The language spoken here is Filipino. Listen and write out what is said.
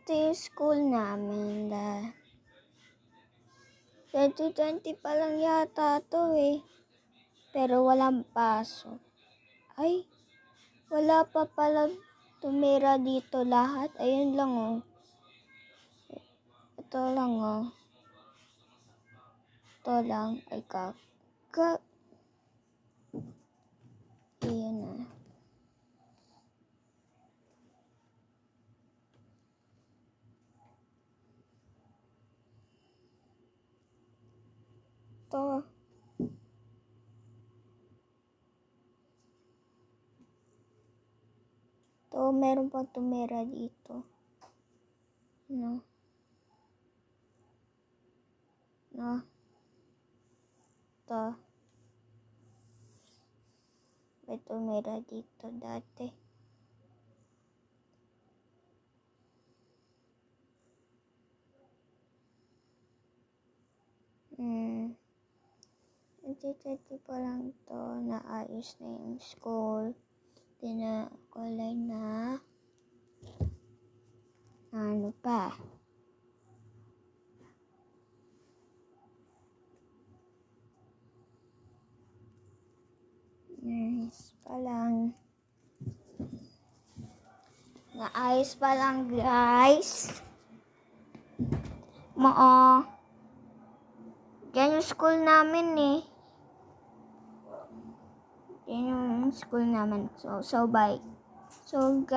Ito yung school namin. 2020 pa lang yata to eh. Pero walang pasok. Ay, wala pa pala tumira dito lahat. Ayun lang oh. Ito lang oh. Ito lang. Ay Ayan na. Ito. Ito, meron pa tumira dito. No. Ito. May tumira dito dati. Nagtititi pa lang to, naayos na yung school. Kulay na ano pa. Nice pa lang. Naayos pa lang guys. Diyan yung school namin eh. Diyan yung school namin. So bye. So guys.